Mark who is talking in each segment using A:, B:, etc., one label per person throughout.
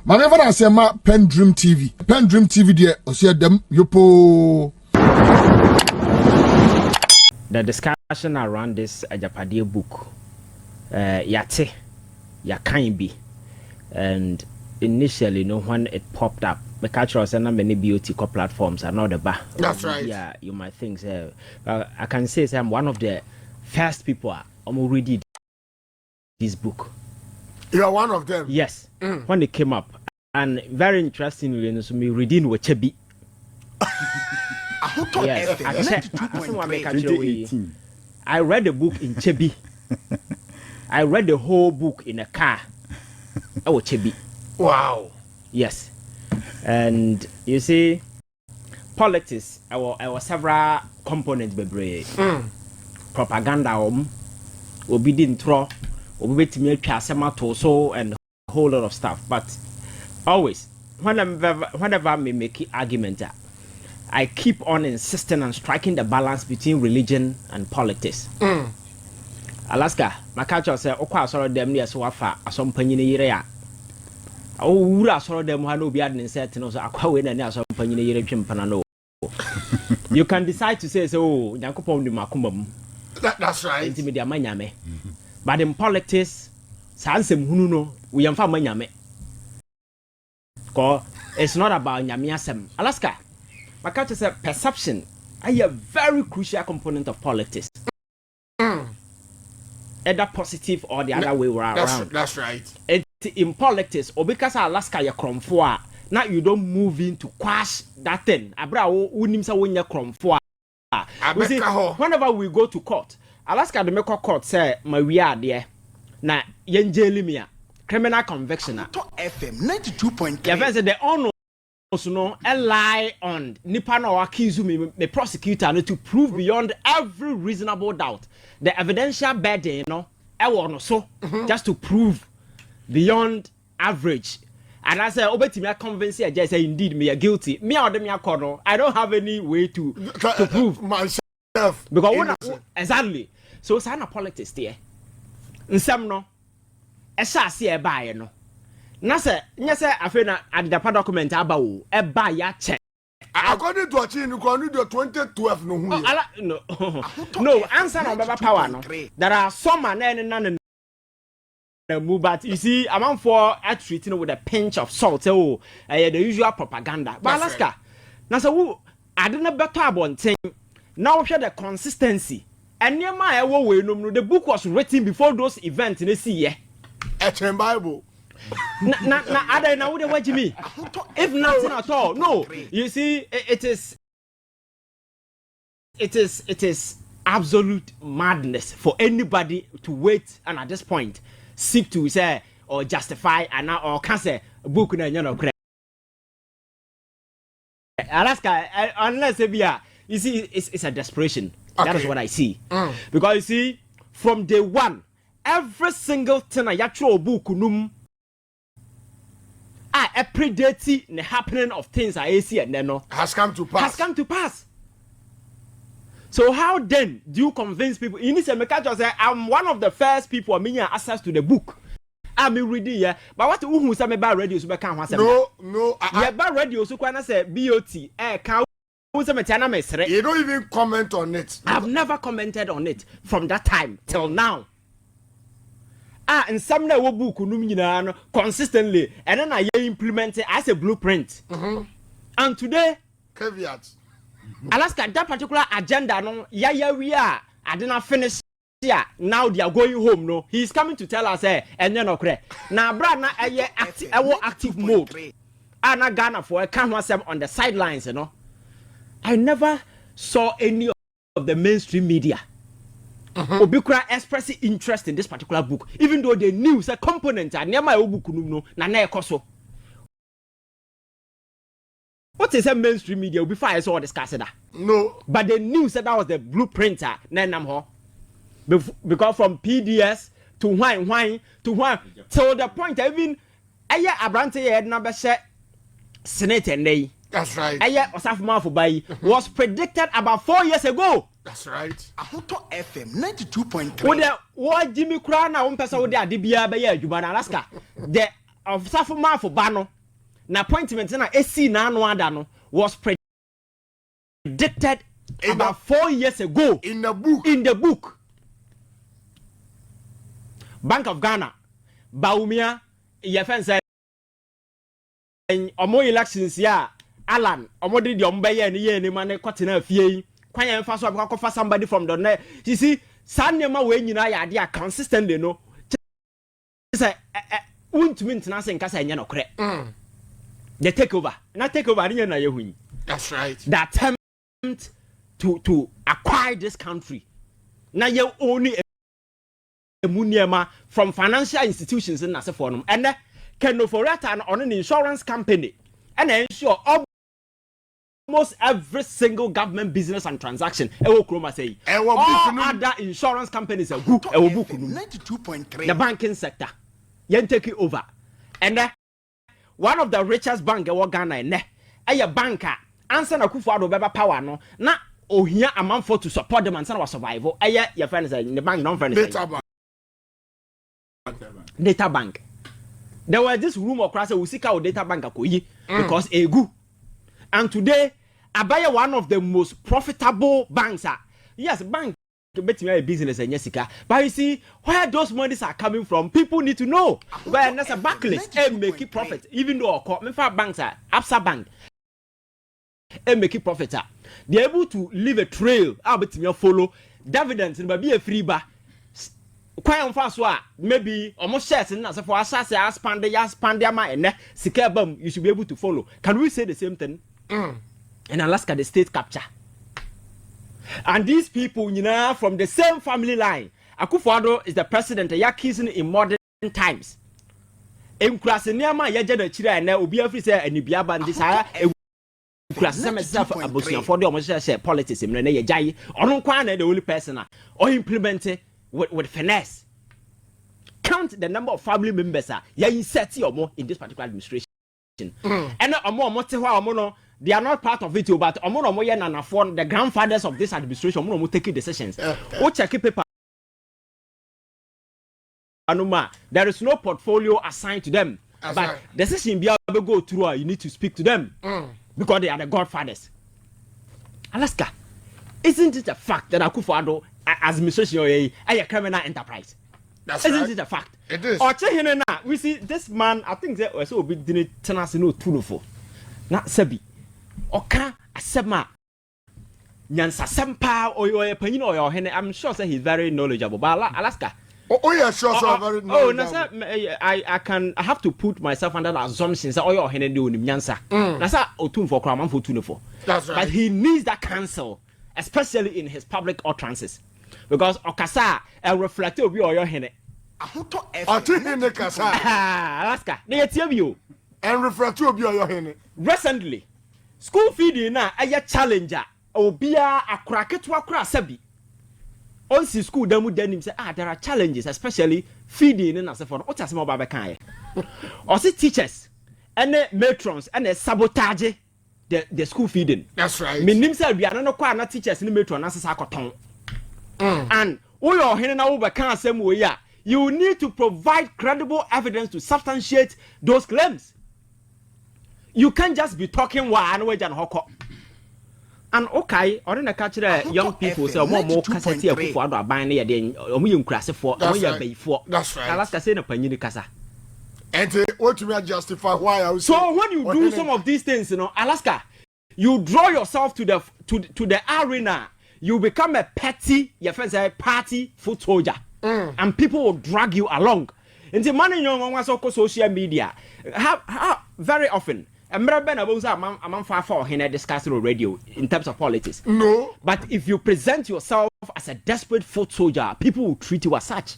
A: My never say ma PENDREAM TV. PENDREAM TV there, or see them yopo.
B: The discussion around this Agyapadie book, yate, yakanbi, and initially, when it popped up, the cultural center many beauty platforms are not the bar.
A: That's right.
B: Yeah, you might think so. I can say I'm one of the first people who read this book.
A: You are one of them.
B: Yes, when it came up, and very interestingly, so me reading Wachebi. Yes, I read the book in Chebi. I read the whole book in a car. Oh, Chebi.
A: Wow.
B: Yes. And you see, politics, I was several components, baby. Propaganda, obi didn't throw, obi to me, so and a whole lot of stuff. But always, whenever I make argument, I keep on insisting on striking the balance between religion and politics. Alaska, my culture said, "Okwa soro dem near so afa asompanyi ne yire ya." O wura soro dem ha no bi adne set no so akwa we na ne asompanyi ne yire twempana no. You can decide to say so, Nyankopon di makomam.
A: That's right.
B: Inti me dia manyame. But in politics, sansem hunu no, we yamfa manyame. Ko it's not about nyame asem. Alaska, my culture says perception is a very crucial component of politics. Either positive or the other way around.
A: That's right.
B: In politics, or because Alaska you cromfoa, now you don't move in to quash that thing. Abra unimsa when you cromfoa. Whenever we go to court, Alaska the make court say my we are there. Na yenjeli mia criminal conviction.
C: FM 92.3.
B: Yeah, the honor. So no, a lie on nipa na accuse me prosecutor no to prove beyond every reasonable doubt the evidential burden no no so just to prove beyond average. And I say obetimi convince you just say indeed me are guilty. Me or them no, I don't have any way to prove
A: myself
B: because exactly. So it's na politics there. Nsem no e sha se e baaye no. Na say nyese afena Agyapadie document abawo e ba ya che
A: according to Achi you can read the 2012 no hu
B: no answer no baba power no there are some and move but you see amount for treating with a pinch of salt the usual propaganda but Alaska na say who adena better abonten now share the consistency and near my we no the book was written before those events in see ye
A: a Bible.
B: I don't know what you mean. If nothing at all, no. You see, it is absolute madness for anybody to wait and at this point seek to say or justify and now or can say book na Alaska unless you see it's a desperation. Okay. That is what I see. Because you see, from day one, every single thing I actual book a predate the happening of things I see and then
A: has come to pass. So how then do you convince people? You need to make sure say I'm one of the first people I access to the book. I'm reading here, but what who say me buy radio so be can one say no
B: I buy radio so can say BOT can who say me tiana me sere.
A: You don't even comment on it.
B: I've never commented on it from that time till now. And some na wo book num nyina no consistently and then I implement it as a blueprint. And today
A: caveat
B: Alaska that particular agenda no we are I didn't finish here now they are going home no he's coming to tell us and no kre na bra na active mode and na Ghana for can on the sidelines I never saw any of the mainstream media Obikura expressing interest in this particular book, even though they knew a component and near my book no na ekoso. What is a mainstream media before I saw discuss that?
A: No.
B: But they knew that was the blueprint because from PDS to wine till the point even Aya Abrante had number set Senate and they.
A: That's right.
B: Aya Osafuma was predicted about 4 years ago.
A: That's right.
C: Akuffo FM 92.3.
B: What Jimmy Crown na person with the Adibia be Alaska. The of Safuma for Bano, na appointment na AC na no adano was predicted about 4 years ago
D: in the book.
B: In the book. Bank of Ghana, Baumia, Yefen say, omo elections ya, Alan, omo did your mbeye and ye ni mane kwatina fie. Kwanya mfa so abekwa somebody from the net. You see, sanema we nyina ya dia consistently no. Say untumi ntena se nkasa enye no kre. The takeover. Na takeover ni na yehuni.
D: That's right.
B: The attempt to acquire this country. Na ye only emuniema from financial institutions in nase for them. And can no for an on an insurance company and ensure almost every single government business and transaction all other insurance companies are good. 92.3 the banking sector yen take it over. And one of the richest bank in Ghana a banker answer Akuffo Addo beba power no na ohia amount for to support them and son was survival your friends in the bank non friends data bank. There was this rumor across we seek our data bank because egu. And today, Abaya one of the most profitable banks are. Yes, bank bet me a business and Jessica. But you see, where those monies are coming from, people need to know. Where there's a backlist and make it profit. Even though banks are Absa Bank and make it profit. They're able to leave a trail. I'll bet me follow dividends and be a free bar. Quite fast maybe almost shares and as for us as and Sikabum, you should be able to follow. Can we say the same thing? In Alaska, the state capture. And these people, you know, from the same family line. Akuffo Addo is the president of Yakizin in modern times. In Krasiniama, Yajan Chira and there will be every say and Ibiaba and desire a for the almost politics in Rene Jai or no the only person or implement it. With finesse, count the number of family members in 30 or more in this particular administration. And they are not part of it, but the grandfathers of this administration taking decisions. Check paper. There is no portfolio assigned to them, but decision be able to go through. You need to speak to them because they are the godfathers. Alaska, isn't it a fact that Akuffo Addo as administration a criminal enterprise?
D: That's
B: Isn't
D: right.
B: it a fact?
D: It is.
B: Or we see this man, I think that also be didn't turn us no tuneful. Not Sabi. Oka Asema Nyansa Sempa or your opinion or your I'm sure that he's very knowledgeable. But Alaska.
D: Oh yeah, sure, very knowledgeable.
B: I have to put myself under the assumption that all your hen do in Nyansa. That's a tune for crime for tuneful.
D: That's right.
B: But he needs that counsel, especially in his public utterances. Because Okasa reflect obi your hen. Alaska, they tell you
D: and reflect obi your hen.
B: Recently, school feeding na a challenger obia akraketwa kra sabi. On school demu denim say there are challenges, especially feeding in as for what as more babakan. Or see teachers and matrons and sabotage the school feeding.
D: That's right.
B: Minim say we are not teachers in matron as sakoton. And all your hen na babakan same way ya. You need to provide credible evidence to substantiate those claims. You can't just be talking one way and hoko. And okay, or in a catch young people say more cassette Akuffo Addo buying near the Omu for before.
D: That's right.
B: Alaska say no penny casa.
D: And what to justify why I was
B: so when you do some of these things, Alaska, you draw yourself to the arena, you become a petty, your friends say party foot soldier. And people will drag you along. And the money on social media how very often. I'm far for discussing on radio in terms of politics.
D: No.
B: But if you present yourself as a desperate foot soldier, people will treat you as such.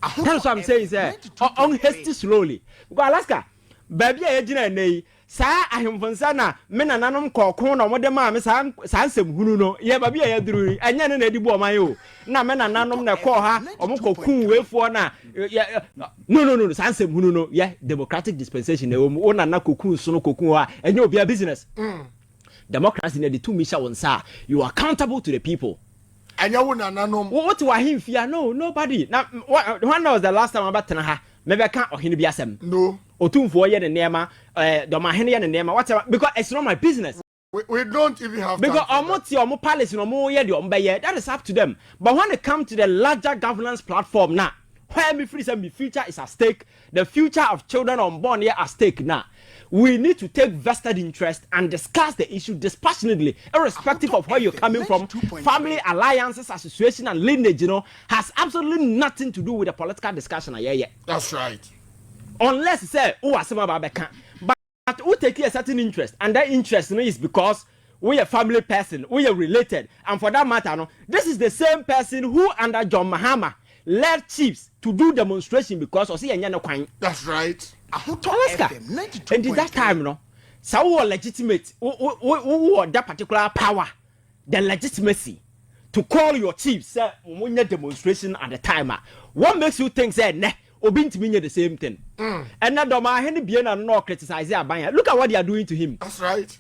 B: That's what I'm saying. Unhasty slowly. Go Alaska. Baby, I sa ahemfonsa na me nananom kokon na modem ma me sa nsem hunu no ye baby ya duru anya ne na dibu oman yo na me nananom na ko ha omukokun wefo na no sa nsem hunu no ye democratic dispensation na o nana kokun so no kokun ha anya obi business democracy na the two misha wonsa you are accountable to the people
D: anya wo nananom
B: what wa himfia no nobody na when was the last time about tena ha me be kan ohene bi asem
D: no
B: otumfo ye ne nema domahene ye ne nema whatever, because it's not my business.
D: We don't even have
B: because
D: time
B: palace no more ye that is up to them. But when it comes to the larger governance platform now, where me free say my future is at stake, the future of children unborn here at stake now. We need to take vested interest and discuss the issue dispassionately, irrespective of where you're coming from. Family alliances, association, and lineage, has absolutely nothing to do with the political discussion.
D: That's right.
B: Unless say, but we take a certain interest, and that interest is because we are family person, we are related, and for that matter, this is the same person who under John Mahama led chiefs to do demonstration because of
D: that's right.
B: And in that time, so legitimate, that particular power, the legitimacy to call your chiefs when you demonstration at the time. What makes you think that Obin to mean the same thing? And now Doma Biana no criticize Abaya. Look at what they are doing to him.
D: That's right.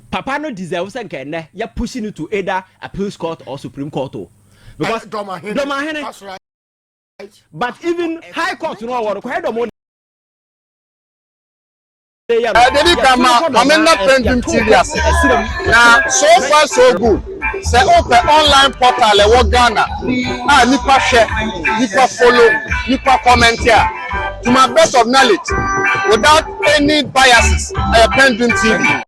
B: Papa no deserves and you're pushing it to either appeals court or Supreme Court. Because Doma
D: that's right.
B: But even High Court, what money.
E: David Kama, I'm not pending serious. Now, so far so good. Say open online portal e Ghana. Nipa share, nipa follow, nipa comment here. To my best of knowledge, without any biases, I pending TV.